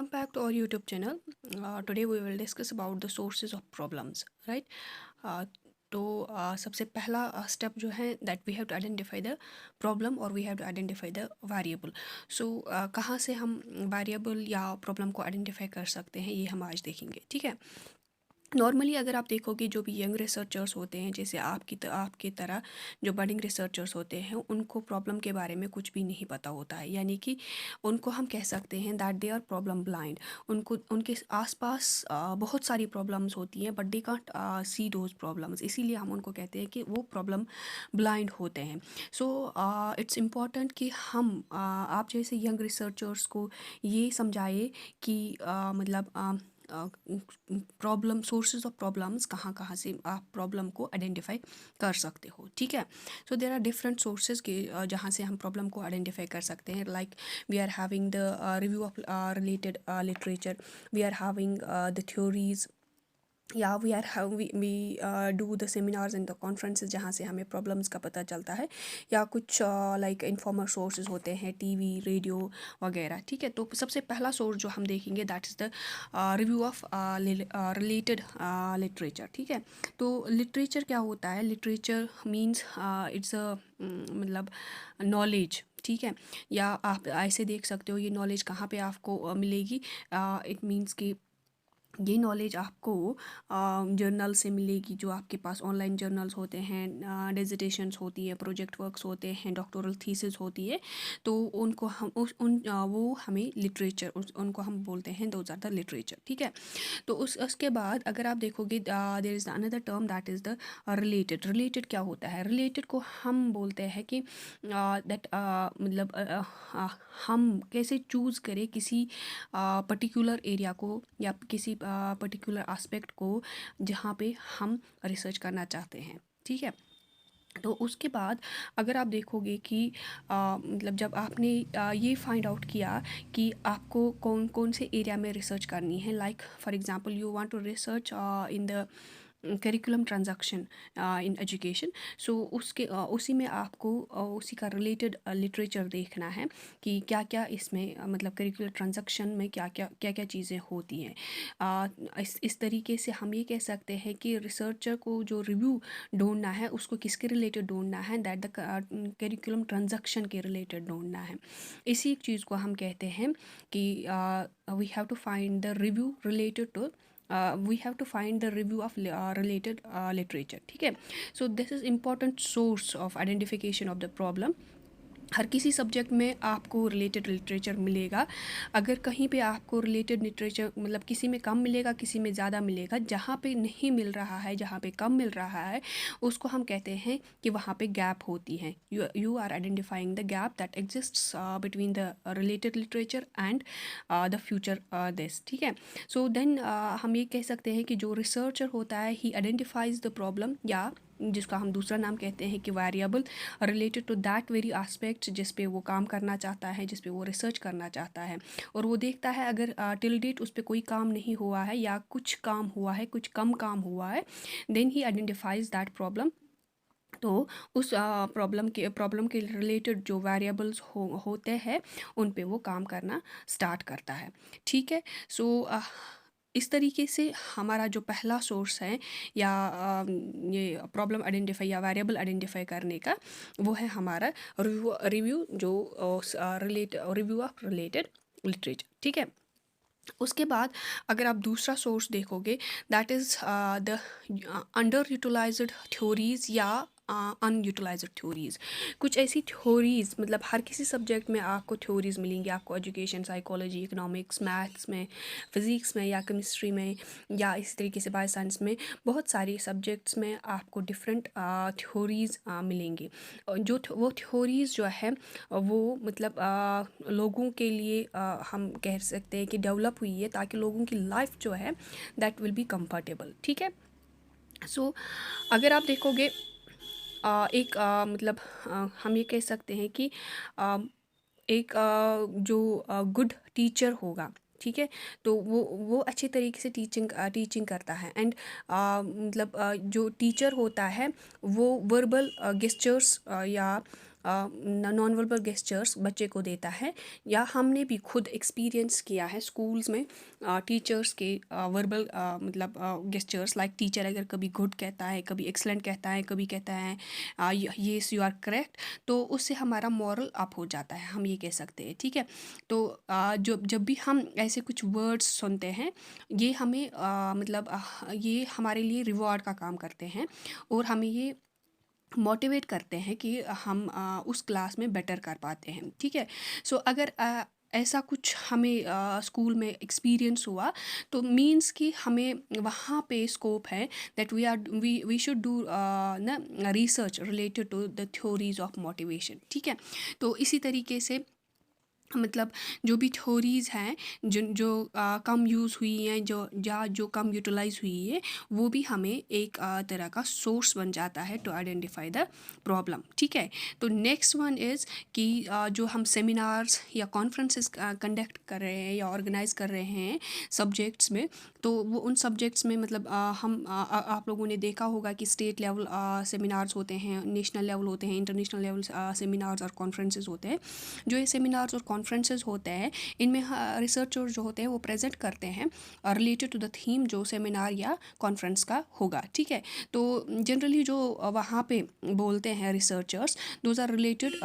Welcome back to our YouTube channel. Today we will discuss about the sources of problems, right? Uh, सबसे पहला step जो है that we have to identify the problem और we have to identify the variable. कहाँ से हम variable या problem को आइडेंटिफाई कर सकते हैं, ये हम आज देखेंगे, ठीक है। नॉर्मली अगर आप देखोगे जो भी यंग रिसर्चर्स होते हैं, जैसे आपकी तरह जो बडिंग रिसर्चर्स होते हैं, उनको प्रॉब्लम के बारे में कुछ भी नहीं पता होता है, यानी कि उनको हम कह सकते हैं that they are problem blind. उनको उनके आसपास बहुत सारी प्रॉब्लम्स होती हैं but they can't see those problems, इसीलिए हम उनको कहते हैं कि वो प्रॉब्लम ब्लाइंड होते हैं। सो इट्स इम्पॉर्टेंट कि हम आप जैसे यंग रिसर्चर्स को ये समझाए कि प्रॉब्लम सोर्सेज ऑफ प्रॉब्लम्स कहाँ कहाँ से आप प्रॉब्लम को आइडेंटिफाई कर सकते हो, ठीक है। सो देर आर डिफरेंट सोर्सेज के जहाँ से हम प्रॉब्लम को आइडेंटिफाई कर सकते हैं। Like we are having the review of related literature, we are having the theories, या we do the seminars and the conferences जहाँ से हमें प्रॉब्लम्स का पता चलता है, या कुछ लाइक इन्फॉर्मल सोर्सेज होते हैं, टीवी, रेडियो वगैरह, ठीक है। तो सबसे पहला सोर्स जो हम देखेंगे that is the review of related literature, ठीक है। तो लिटरेचर क्या होता है? लिटरेचर मीन्स इट्स अ मतलब नॉलेज, ठीक है। या आप ऐसे देख सकते हो ये नॉलेज कहाँ पे आपको मिलेगी। इट मीन्स कि ये नॉलेज आपको जर्नल से मिलेगी, जो आपके पास ऑनलाइन जर्नल्स होते हैं, डिजिटेशंस होती है, प्रोजेक्ट वर्क्स होते हैं, डॉक्टोरल थीसिस होती है। तो उनको हम वो हमें लिटरेचर, उनको हम बोलते हैं दोज आर द लिटरेचर, ठीक है। तो उसके बाद अगर आप देखोगे there is another term that is the related. Related क्या होता है? रिलेटेड को हम बोलते हैं कि दैट हम कैसे चूज़ करें किसी पर्टिकुलर एरिया को या किसी पर्टिकुलर एस्पेक्ट को जहाँ पे हम रिसर्च करना चाहते हैं, ठीक है। तो उसके बाद अगर आप देखोगे कि जब आपने ये फाइंड आउट किया कि आपको कौन कौन से एरिया में रिसर्च करनी है, like for example you want to research in the curriculum transaction in education. So उसी में आपको उसी का रिलेटेड लिटरेचर देखना है कि क्या क्या इसमें करिकुलर ट्रांजैक्शन में क्या क्या चीज़ें होती हैं। इस तरीके से हम ये कह सकते हैं कि रिसर्चर को जो रिव्यू ढूंढना है उसको किसके रिलेटेड ढूंढना है, दैट द करिकुलम ट्रांजैक्शन के रिलेटेड ढूंढना है। इसी चीज़ को हम कहते हैं कि we have to find the review related to we have to find the review of related literature, ठीक है। So this is important source of identification of the problem. हर किसी सब्जेक्ट में आपको रिलेटेड लिटरेचर मिलेगा। अगर कहीं पे आपको रिलेटेड लिटरेचर किसी में कम मिलेगा, किसी में ज़्यादा मिलेगा, जहाँ पे नहीं मिल रहा है, जहाँ पे कम मिल रहा है, उसको हम कहते हैं कि वहाँ पे गैप होती है। You are identifying the gap that exists between the related literature and the future this, ठीक है। सो देन हम ये कह सकते हैं कि जो रिसर्चर होता है ही आइडेंटिफाइज द प्रॉब्लम, या जिसका हम दूसरा नाम कहते हैं कि variable related to that very aspect जिस पे वो काम करना चाहता है, जिस पे वो रिसर्च करना चाहता है। और वो देखता है अगर टिल डेट उस पर कोई काम नहीं हुआ है या कुछ काम हुआ है, कुछ कम काम हुआ है, then he identifies that problem. तो उस प्रॉब्लम के रिलेटेड जो वेरिएबल्स होते हैं उन पे वो काम करना स्टार्ट करता है, ठीक है। सो इस तरीके से हमारा जो पहला सोर्स है या ये प्रॉब्लम आइडेंटिफाई या वेरिएबल आइडेंटिफाई करने का, वो है हमारा रिव्यू जो रिव्यू ऑफ रिलेटेड लिटरेचर, ठीक है। उसके बाद अगर आप दूसरा सोर्स देखोगे that is the under utilised या अनयूटिलाइज्ड थ्योरीज। कुछ ऐसी थ्योरीज, हर किसी सब्जेक्ट में आपको थ्योरीज मिलेंगी, आपको एजुकेशन, साइकोलॉजी, इकोनॉमिक्स, मैथ्स में, फिज़िक्स में, या केमिस्ट्री में, या इस तरीके से बायो साइंस में, बहुत सारी सब्जेक्ट्स में आपको डिफरेंट थ्योरीज मिलेंगी। वो थ्योरीज जो है वो लोगों के लिए हम कह सकते हैं कि डेवलप हुई है ताकि लोगों की लाइफ जो है दैट विल बी कंफर्टेबल, ठीक है। सो अगर आप देखोगे एक हम ये कह सकते हैं कि एक जो गुड टीचर होगा, ठीक है, तो वो अच्छे तरीके से टीचिंग करता है। एंड जो टीचर होता है वो वर्बल गेस्चर्स या नॉन वर्बल गेस्चर्स बच्चे को देता है, या हमने भी खुद एक्सपीरियंस किया है स्कूल्स में टीचर्स के वर्बल मतलब गेस्चर्स, लाइक टीचर अगर कभी गुड कहता है, कभी एक्सलेंट कहता है, कभी कहता है येस यू आर करेक्ट, तो उससे हमारा मॉरल अप हो जाता है, हम ये कह सकते हैं, ठीक है। तो जब भी हम ऐसे कुछ वर्ड्स सुनते हैं, ये हमें मतलब ये हमारे लिए रिवॉर्ड का काम करते हैं, और हमें ये मोटिवेट करते हैं कि हम उस क्लास में बेटर कर पाते हैं, ठीक है। सो अगर ऐसा कुछ हमें स्कूल में एक्सपीरियंस हुआ, तो मीन्स कि हमें वहाँ पे स्कोप है दैट वी शुड डू ना research related to the theories of motivation, ठीक है। तो इसी तरीके से मतलब जो भी थ्योरीज़ हैं जो कम यूज़ हुई हैं, जो कम यूटिलाइज हुई है, वो भी हमें एक तरह का सोर्स बन जाता है टू आइडेंटिफाई द प्रॉब्लम, ठीक है। तो नेक्स्ट वन इज़ कि जो हम सेमिनार्स या कॉन्फ्रेंसेस कंडक्ट कर रहे हैं या ऑर्गेनाइज कर रहे हैं सब्जेक्ट्स में, तो वो उन सब्जेक्ट्स में मतलब आप लोगों ने देखा होगा कि स्टेट लेवल सेमिनार्स होते हैं, नेशनल लेवल होते हैं, इंटरनेशनल लेवल सेमिनार्स और कॉन्फ्रेंसेस होते हैं। जो ये सेमिनार्स और कॉन्फ्रेंसेस होते हैं, इनमें रिसर्चर जो होते हैं वो प्रेजेंट करते हैं रिलेटेड टू द थीम जो सेमिनार या कॉन्फ्रेंस का होगा, ठीक है। तो जनरली जो वहाँ पे बोलते हैं researchers, those are related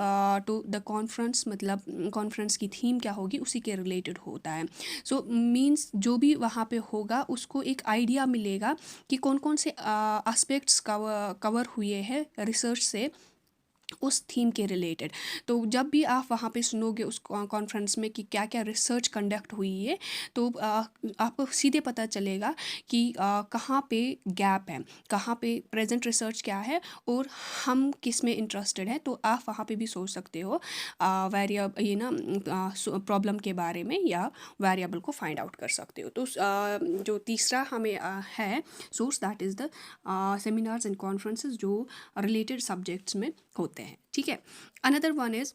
to the conference, मतलब कॉन्फ्रेंस की थीम क्या होगी उसी के रिलेटेड होता है। सो मीन्स जो भी वहाँ पे होगा उसको एक आइडिया मिलेगा कि कौन कौन से एस्पेक्ट्स कवर हुए हैं रिसर्च से उस थीम के रिलेटेड। तो जब भी आप वहाँ पे सुनोगे उस कॉन्फ्रेंस में कि क्या क्या रिसर्च कंडक्ट हुई है, तो आपको सीधे पता चलेगा कि कहाँ पे गैप है, कहाँ पे प्रेजेंट रिसर्च क्या है, और हम किस में इंटरेस्टेड हैं। तो आप वहाँ पे भी सोच सकते हो ये ना प्रॉब्लम के बारे में, या वेरिएबल को फाइंड आउट कर सकते हो। तो जो तीसरा हमें है source, that is the seminars and conferences जो रिलेटेड सब्जेक्ट्स में होते हैं, ठीक है। अनदर वन इज़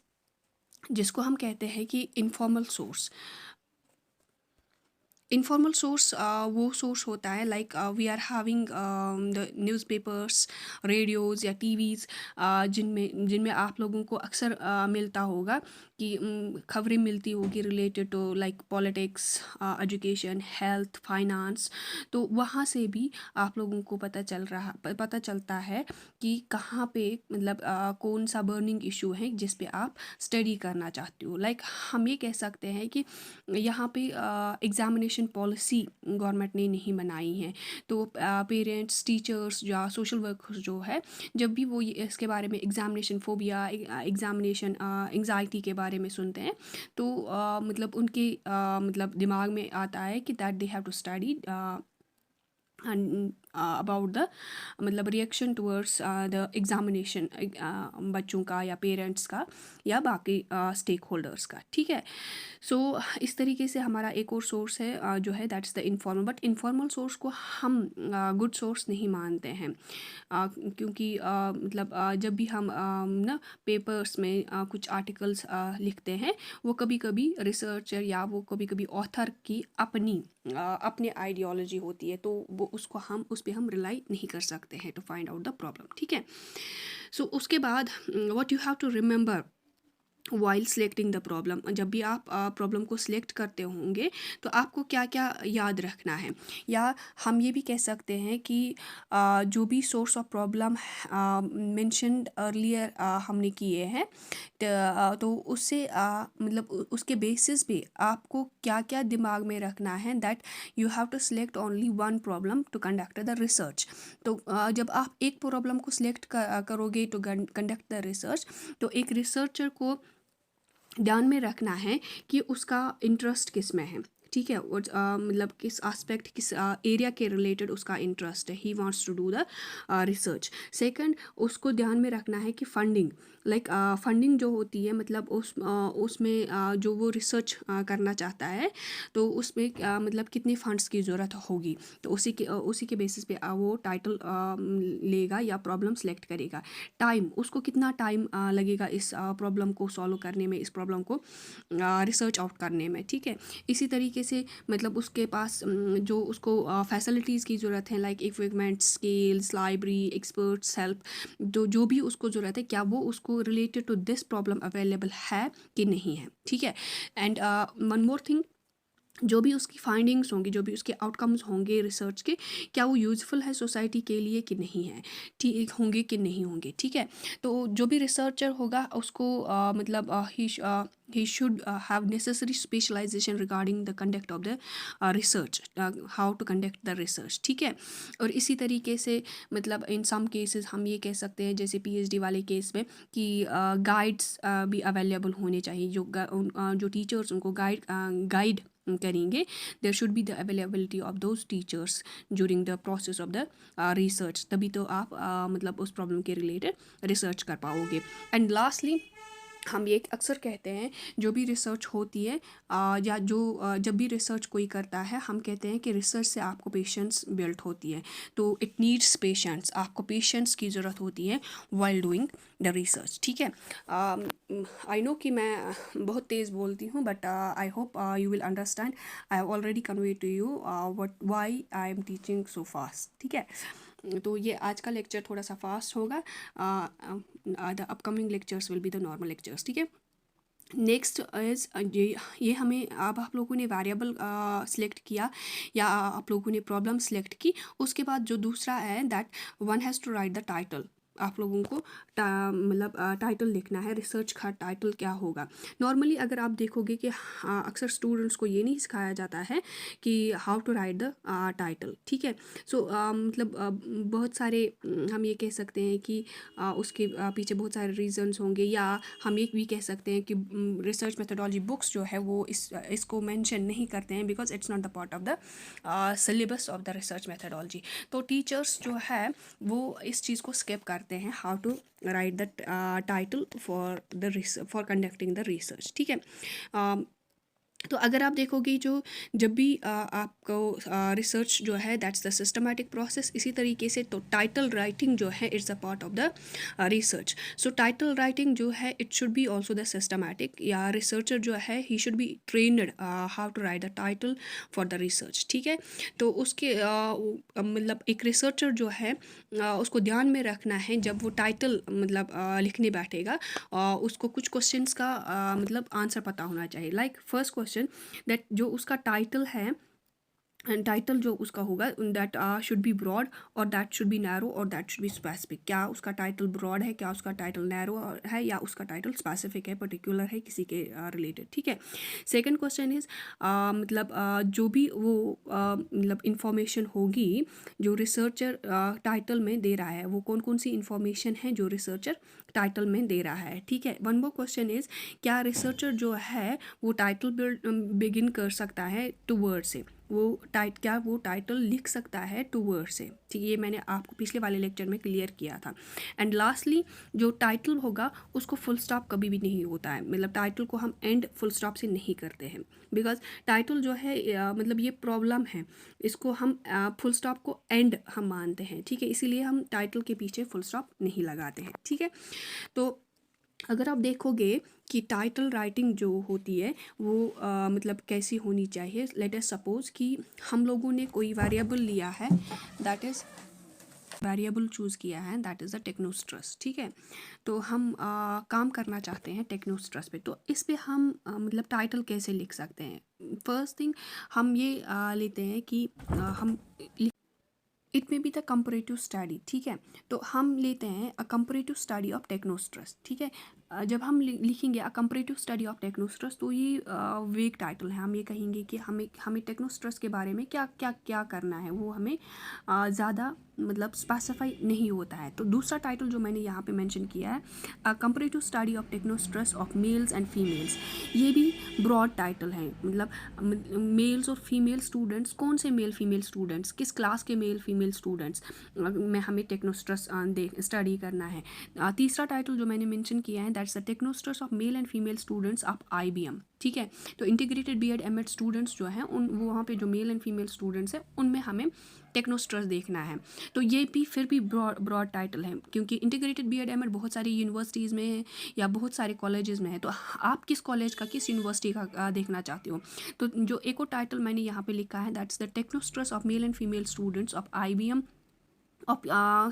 जिसको हम कहते हैं कि इनफॉर्मल सोर्स। इनफॉर्मल सोर्स वो सोर्स होता है like we are having the newspapers, radios या टीवीज़, जिनमें आप लोगों को अक्सर मिलता होगा कि खबरें मिलती होगी related to like politics, education, health, finance. तो वहाँ से भी आप लोगों को पता चलता है कि कहाँ पे मतलब कौन सा बर्निंग इशू है जिस पे आप स्टडी करना चाहते हो। लाइक हम ये कह सकते हैं कि यहाँ पे एग्ज़ामिनेशन पॉलिसी गवर्नमेंट ने नहीं बनाई है, तो पेरेंट्स, टीचर्स या सोशल वर्कर्स जो है, जब भी वो इसके बारे में एग्ज़ामिनेशन फोबिया, एग्ज़ामिनेशन एंग्जाइटी के बारे में सुनते हैं, तो मतलब उनके मतलब दिमाग में आता है कि that they have to study about the मतलब रिएक्शन टूवर्ड्स द एग्ज़ामिनेशन, बच्चों का या पेरेंट्स का या बाकी स्टेक होल्डर्स का, ठीक है। सो इस तरीके से हमारा एक और सोर्स है जो है that's the informal. But informal source को हम गुड सोर्स नहीं मानते हैं, क्योंकि मतलब जब भी हम ना पेपर्स में कुछ आर्टिकल्स लिखते हैं, वो कभी कभी रिसर्चर या वो कभी कभी ऑथर की अपनी आइडियोलॉजी होती है, तो वो उस पर हम रिलाई नहीं कर सकते हैं to find out the problem, ठीक है। सो उसके बाद what you have to remember while selecting the problem, जब भी आप प्रॉब्लम को सिलेक्ट करते होंगे तो आपको क्या क्या याद रखना है, या हम ये भी कह सकते हैं कि जो भी source of problem mentioned earlier हमने किए हैं, तो उससे मतलब उसके बेसिस पे आपको क्या क्या दिमाग में रखना है, that you have to select only one problem to conduct the research. तो जब आप एक प्रॉब्लम को सिलेक्ट करोगे टू कंडक्ट द रिसर्च, तो एक रिसर्चर को ध्यान में रखना है कि उसका इंटरेस्ट किस में है, ठीक है, और मतलब किस एस्पेक्ट, किस एरिया के रिलेटेड उसका इंटरेस्ट है, he wants to do the research. Second, उसको ध्यान में रखना है कि फंडिंग, लाइक फंडिंग जो होती है, मतलब उसमें जो वो रिसर्च करना चाहता है, तो उसमें मतलब कितने फंड्स की ज़रूरत होगी, तो उसी के बेसिस पे वो टाइटल लेगा या प्रॉब्लम सेलेक्ट करेगा। टाइम, उसको कितना टाइम लगेगा इस प्रॉब्लम को सॉल्व करने में, इस प्रॉब्लम को रिसर्च आउट करने में, ठीक है। इसी तरीके तरीके से मतलब उसके पास जो उसको फैसिलिटीज़ की ज़रूरत है, like equipment, skills, library, experts help, जो भी उसको ज़रूरत है, क्या वो उसको related to this problem available है कि नहीं है, ठीक है। एंड वन मोर थिंग, जो भी उसकी फाइंडिंग्स होंगी, जो भी उसके आउटकम्स होंगे रिसर्च के, क्या वो यूज़फुल है सोसाइटी के लिए कि नहीं है, ठीक होंगे कि नहीं होंगे, ठीक है। तो जो भी रिसर्चर होगा उसको मतलब he should have necessary specialisation regarding the conduct of the research, how to conduct the research, ठीक है। और इसी तरीके से मतलब इन सम केसेस हम ये कह सकते हैं, जैसे पीएचडी वाले केस में, कि गाइड्स भी अवेलेबल होने चाहिए, जो टीचर्स उनको गाइड करेंगे। There should be the availability of those teachers during the process of the research, तभी तो आप मतलब उस प्रॉब्लम के रिलेटेड रिसर्च कर पाओगे। एंड लास्टली हम ये अक्सर कहते हैं, जो भी रिसर्च होती है या जब भी रिसर्च कोई करता है, हम कहते हैं कि रिसर्च से आपको पेशेंस बिल्ड होती है। तो इट नीड्स पेशेंस, आपको पेशेंस की ज़रूरत होती है वाइल डूइंग द रिसर्च, ठीक है। आई नो कि मैं बहुत तेज़ बोलती हूँ, but I hope you will understand. I have already convey to you why I am teaching so fast, ठीक है। तो ये आज का लेक्चर थोड़ा सा फास्ट होगा, the upcoming lectures will be the normal lectures, ठीक है। नेक्स्ट इज़ ये हमें, अब आप लोगों ने वेरिएबल सिलेक्ट किया या आप लोगों ने प्रॉब्लम सिलेक्ट की, उसके बाद जो दूसरा है that one has to write the title. आप लोगों को मतलब टाइटल लिखना है, रिसर्च का टाइटल क्या होगा। नॉर्मली अगर आप देखोगे कि अक्सर स्टूडेंट्स को ये नहीं सिखाया जाता है कि how to write the title, ठीक है। सो मतलब बहुत सारे हम ये कह सकते हैं कि उसके पीछे बहुत सारे रीजंस होंगे, या हम ये भी कह सकते हैं कि रिसर्च मेथोडोलॉजी बुक्स जो है वो इसको मेंशन नहीं करते हैं, because it's not the part of the syllabus of the research methodology. तो टीचर्स जो है वो इस चीज़ को स्किप करते हैं, how to write the title for conducting the research, ठीक है। तो अगर आप देखोगे जब भी आपको रिसर्च जो है दैट्स द सिस्टमैटिक प्रोसेस, इसी तरीके से तो टाइटल राइटिंग जो है it's a part of the research. So title writing जो है it should be also the systematic, या रिसर्चर जो है he should be trained how to write the title for the research, ठीक है। तो उसके मतलब एक रिसर्चर जो है उसको ध्यान में रखना है, जब वो टाइटल मतलब लिखने बैठेगा उसको कुछ क्वेश्चंस का मतलब आंसर पता होना चाहिए। लाइक फर्स्ट क्वेश्चन दैट जो उसका टाइटल है, टाइटल जो उसका होगा दैट शुड बी ब्रॉड और दैट शुड बी नैरो और दैट शुड बी स्पेसिफिक। क्या उसका टाइटल ब्रॉड है, क्या उसका टाइटल नैरो है, या उसका टाइटल स्पेसिफिक है, पर्टिकुलर है किसी के रिलेटेड, ठीक है। सेकंड क्वेश्चन इज मतलब जो भी वो मतलब इंफॉर्मेशन होगी जो रिसर्चर टाइटल में दे रहा है, वो कौन कौन सी इंफॉर्मेशन है जो रिसर्चर टाइटल में दे रहा है, ठीक है। वन मोर क्वेश्चन इज, क्या रिसर्चर जो है वो टाइटल बिगिन कर सकता है टू वर्ड से, क्या वो टाइटल लिख सकता है टू वर्ड से, ठीक है। ये मैंने आपको पिछले वाले लेक्चर में क्लियर किया था। एंड लास्टली जो टाइटल होगा उसको फुल स्टॉप कभी भी नहीं होता है, मतलब टाइटल को हम एंड फुल स्टॉप से नहीं करते हैं, बिकॉज टाइटल जो है मतलब ये प्रॉब्लम है, इसको हम फुल स्टॉप को एंड हम मानते हैं, ठीक है। इसीलिए हम टाइटल के पीछे फुल स्टॉप नहीं लगाते हैं, ठीक है। तो अगर आप देखोगे कि टाइटल राइटिंग जो होती है वो मतलब कैसी होनी चाहिए, लेट अस सपोज कि हम लोगों ने कोई वेरिएबल लिया है, दैट इज़ वेरिएबल चूज़ किया है, दैट इज़ द टेक्नोस्ट्रस, ठीक है। तो हम काम करना चाहते हैं टेक्नोस्ट्रस पे, तो इस पे हम मतलब टाइटल कैसे लिख सकते हैं। फर्स्ट थिंग हम ये लेते हैं कि हम it may be the comparative study, ठीक है। तो हम लेते हैं अ कंपैरेटिव स्टडी ऑफ टेक्नोस्ट्रस, ठीक है। जब हम लिखेंगे अ कंपैरेटिव स्टडी ऑफ टेक्नोस्ट्रस, तो ये वेग टाइटल है, हम ये कहेंगे कि हमें टेक्नोस्ट्रस के बारे में क्या क्या क्या करना है, वो हमें ज़्यादा मतलब स्पेसिफाई नहीं होता है। तो दूसरा टाइटल जो मैंने यहाँ पे मेंशन किया है, a comparative study of technostress of males and females, ये भी ब्रॉड टाइटल है, मतलब मेल्स और फीमेल स्टूडेंट्स, कौन से मेल फीमेल स्टूडेंट्स, किस क्लास के मेल फीमेल स्टूडेंट्स में हमें टेक्नोस्ट्रस स्टडी करना है। तीसरा टाइटल जो मैंने मेंशन किया है that's the technostress of male and female students of IBM, ठीक है। तो इंटीग्रेटेड बीएड एमएड स्टूडेंट्स जो हैं उन वो वहाँ पे जो मेल एंड फीमेल स्टूडेंट्स हैं उनमें हमें टेक्नोस्ट्रस देखना है। तो ये भी फिर भी ब्रॉड टाइटल है, क्योंकि इंटीग्रेटेड बीएड एमएड बहुत सारी यूनिवर्सिटीज़ में है या बहुत सारे कॉलेजेस में है। तो आप किस कॉलेज का, किस यूनिवर्सिटी का देखना चाहते हो। तो जो एक और टाइटल मैंने यहाँ पे लिखा है, that's the technostress of male and female students of IBM of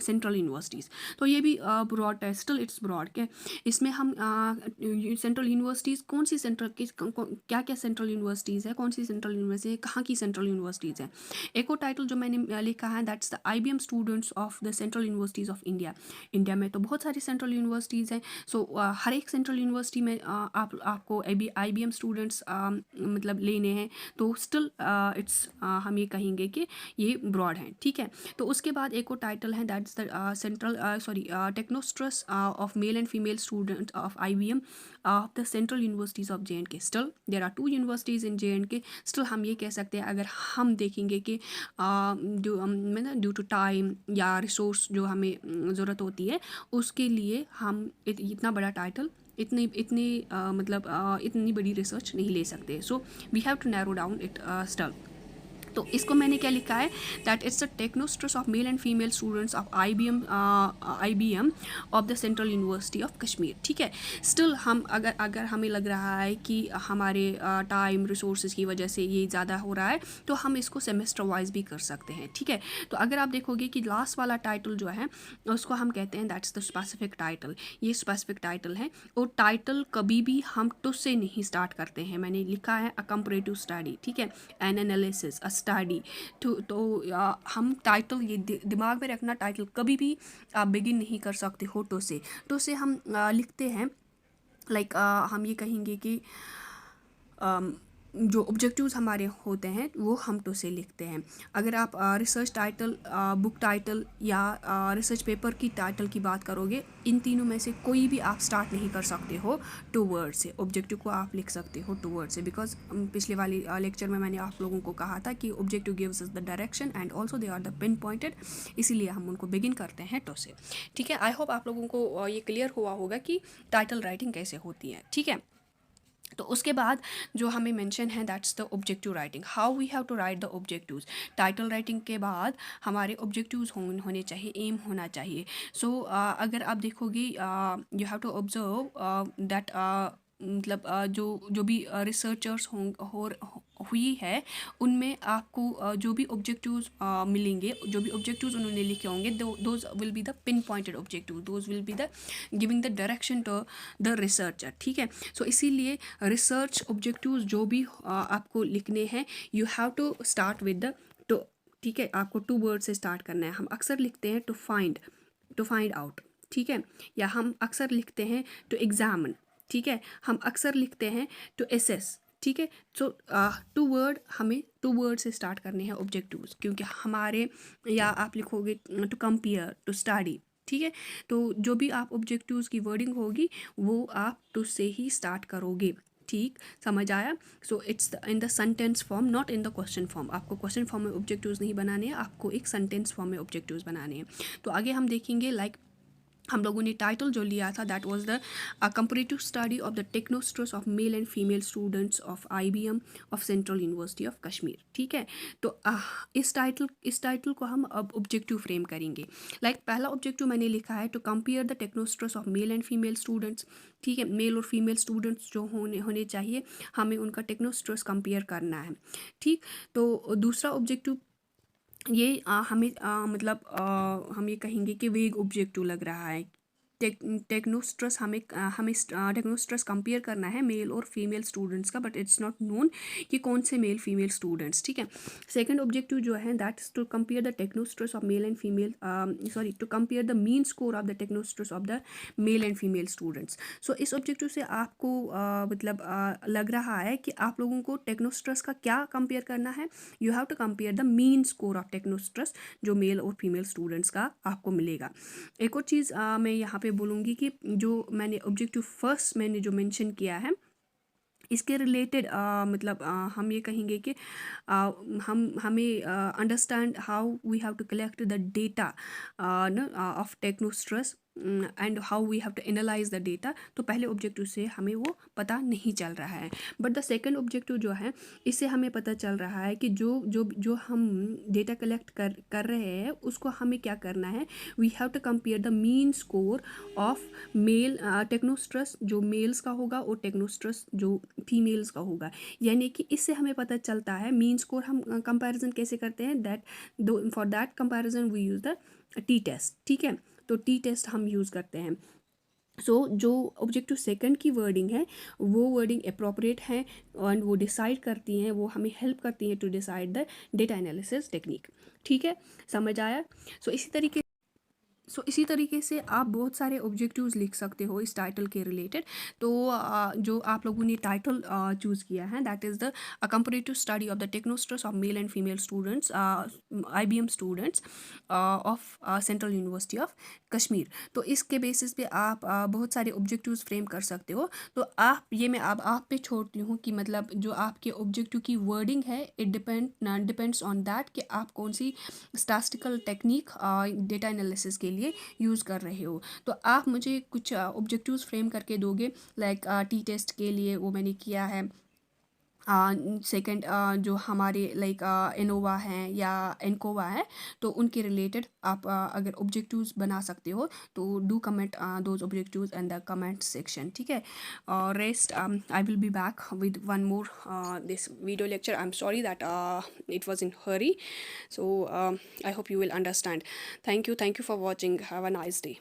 central universities. तो ये भी ब्रॉड है, स्टिल इट्स ब्रॉड के। इसमें हम सेंट्रल यूनिवर्सिटीज़ कौन सी सेंट्रल क्या क्या सेंट्रल यूनिवर्सिटीज़ है, कौन सी सेंट्रल यूनिवर्सिटी है, कहाँ की सेंट्रल यूनिवर्सिटीज़ है। एक और टाइटल जो मैंने लिखा है, that's the IBM students of the central universities of India. India में तो बहुत सारी सेंट्रल यूनिवर्सिटीज़ हैं। सो हर एक सेंट्रल यूनिवर्सिटी में आपको आईबीएम स्टूडेंट्स मतलब लेने हैं। तो स्टिल इट्स हम ये कहेंगे कि ये ब्रॉड हैं, ठीक है। तो उसके बाद एक और टाइटल है, that's the central technostress of male and female student of IBM of the central universities of J and K. Still there are 2 universities in J and K. Still हम ये कह सकते हैं, अगर हम देखेंगे कि ड्यू टू टाइम या रिसोर्स जो हमें ज़रूरत होती है, उसके लिए हम इतना बड़ा टाइटल इतनी बड़ी रिसर्च नहीं ले सकते। So we have to narrow down it still. तो इसको मैंने क्या लिखा है, that it's the technostress of male and female students of IBM of the central university of Kashmir, ठीक है। स्टिल हम अगर हमें लग रहा है कि हमारे टाइम रिसोर्सेज की वजह से ये ज़्यादा हो रहा है, तो हम इसको सेमेस्टर वाइज भी कर सकते हैं, ठीक है। तो अगर आप देखोगे कि लास्ट वाला टाइटल जो है उसको हम कहते हैं दैट्स द स्पेसिफिक टाइटल। ये स्पेसिफिक टाइटल है, और टाइटल कभी भी हम टू से नहीं स्टार्ट करते हैं। मैंने लिखा है अ कंपैरेटिव स्टडी, ठीक है, एन एनालिसिस, स्टडी। तो हम टाइटल ये दिमाग में रखना, टाइटल कभी भी आप बिगिन नहीं कर सकते हो टू से हम लिखते हैं। लाइक हम ये कहेंगे कि जो ऑब्जेक्टिव्स हमारे होते हैं वो हम टू से लिखते हैं। अगर आप रिसर्च टाइटल, बुक टाइटल या रिसर्च पेपर की टाइटल की बात करोगे, इन तीनों में से कोई भी आप स्टार्ट नहीं कर सकते हो टू वर्ड से। ऑब्जेक्टिव को आप लिख सकते हो टू वर्ड से, बिकॉज पिछले वाली लेक्चर में मैंने आप लोगों को कहा था कि objective gives us the direction and also they are the pin pointed, इसीलिए हम उनको बिगिन करते हैं टू से, ठीक है। आई होप आप लोगों को ये क्लियर हुआ होगा कि टाइटल राइटिंग कैसे होती है, ठीक है। तो उसके बाद जो हमें मेंशन है, that's the objective writing, how we have to write the objectives. Title writing के बाद हमारे ऑब्जेक्टिव्स होने चाहिए, एम होना चाहिए। सो अगर आप देखोगे, you have to observe that मतलब जो भी रिसर्चर्स हुई है, उनमें आपको जो भी ऑब्जेक्टिव्स मिलेंगे, जो भी ऑब्जेक्टिव्स उन्होंने लिखे होंगे, those will be the pin pointed objective, those will be the giving the direction to the researcher, ठीक है। सो इसीलिए रिसर्च ऑब्जेक्टिव्स जो भी आपको लिखने हैं, you have to start with the two, ठीक है। आपको टू वर्ड से स्टार्ट करना है। हम अक्सर लिखते हैं टू फाइंड आउट, ठीक है, या हम अक्सर लिखते हैं टू एग्जामिन, ठीक है, हम अक्सर लिखते हैं टू एसेस, ठीक है। सो हमें टू वर्ड से स्टार्ट करने हैं ऑब्जेक्टिव्स, क्योंकि हमारे, या आप लिखोगे टू कंपेयर, टू स्टडी, ठीक है। तो जो भी आप ऑब्जेक्टिव्स की वर्डिंग होगी वो आप टू से ही स्टार्ट करोगे, ठीक, समझ आया। So it's in the sentence form, not in the question form. आपको क्वेश्चन फॉर्म में ऑब्जेक्टिव्स नहीं बनाने हैं, आपको एक सेंटेंस फॉर्म में ऑब्जेक्टिव्स बनाने हैं। तो आगे हम देखेंगे, लाइक हम लोगों ने टाइटल जो लिया था, that was the comparative study of the technostress of male and female students of IBM of central university of Kashmir, ठीक है। तो इस टाइटल को हम अब ऑब्जेक्टिव फ्रेम करेंगे। लाइक पहला ऑब्जेक्टिव मैंने लिखा है to compare the technostress of male and female students, ठीक है। मेल और फीमेल स्टूडेंट्स जो होने चाहिए, हमें उनका टेक्नोस्ट्रस कंपेयर करना है, ठीक। तो दूसरा ऑब्जेक्टिव ये हमें हम ये कहेंगे कि वेग ऑब्जेक्टिव लग रहा है। टेक्नोस्ट्रस हमें टेक्नोस्ट्रस कंपेयर करना है मेल और फीमेल स्टूडेंट्स का, बट इट्स नॉट नोन कि कौन से मेल फीमेल स्टूडेंट्स, ठीक है। सेकंड ऑब्जेक्टिव जो है, that is to compare the technostress of male and female, to compare the mean score of the technostress of the male and female students. So इस objective से आपको लग रहा है कि आप लोगों को टेक्नोस्ट्रस का क्या कंपेयर करना है। You have to compare the mean score of technostress, जो मेल और फीमेल स्टूडेंट्स का आपको मिलेगा। एक और चीज़ मैं यहाँ पे बोलूँगी कि जो मैंने ऑब्जेक्टिव फर्स्ट मैंने जो मेंशन किया है, इसके रिलेटेड हम ये कहेंगे कि हमें understand how we have to collect the data of technostress and how we have to analyse the data, तो पहले ऑब्जेक्टिव से हमें वो पता नहीं चल रहा है। बट द सेकंड ऑब्जेक्टिव जो है, इससे हमें पता चल रहा है कि जो हम डेटा कलेक्ट कर रहे हैं उसको हमें क्या करना है, we have to compare the mean score of male technostress जो मेल्स का होगा और टेक्नोस्ट्रस जो फीमेल्स का होगा। यानी कि इससे हमें पता चलता है मीन स्कोर हम कंपैरिजन कैसे करते हैं, that for that comparison we use the T test. ठीक है, तो टी टेस्ट हम यूज़ करते हैं। जो ऑब्जेक्टिव सेकंड की वर्डिंग है वो वर्डिंग अप्रोप्रिएट है और वो डिसाइड करती हैं, वो हमें हेल्प करती हैं to decide the data analysis technique. ठीक है, समझ आया? इसी तरीके से आप बहुत सारे ऑब्जेक्टिव्स लिख सकते हो इस टाइटल के रिलेटेड। तो जो आप लोगों ने टाइटल चूज़ किया है, that is the comparative study of the technostress of male and female students, IBM students of central university of Kashmir. तो इसके बेसिस पे आप बहुत सारे ऑब्जेक्टिव्स फ्रेम कर सकते हो। तो मैं अब आप पे छोड़ती हूँ कि मतलब जो आपके ऑब्जेक्टिव की वर्डिंग है, इट डिपेंड्स ऑन दैट कि आप कौन सी स्टैटिस्टिकल टेक्निक डेटा एनालिसिस के लिए यूज़ कर रहे हो। तो आप मुझे कुछ ऑब्जेक्टिव्स फ्रेम करके दोगे, लाइक टी टेस्ट के लिए वो मैंने किया है। सेकंड जो हमारे लाइक एनोवा हैं या एनकोवा है, तो उनके रिलेटेड आप अगर ऑब्जेक्टिव्स बना सकते हो तो do comment those objectives in the comment section. ठीक है, और rest I will be back with one more this video lecture. I am sorry that it was in hurry, so I hope you will understand. Thank you for watching. Have a nice day.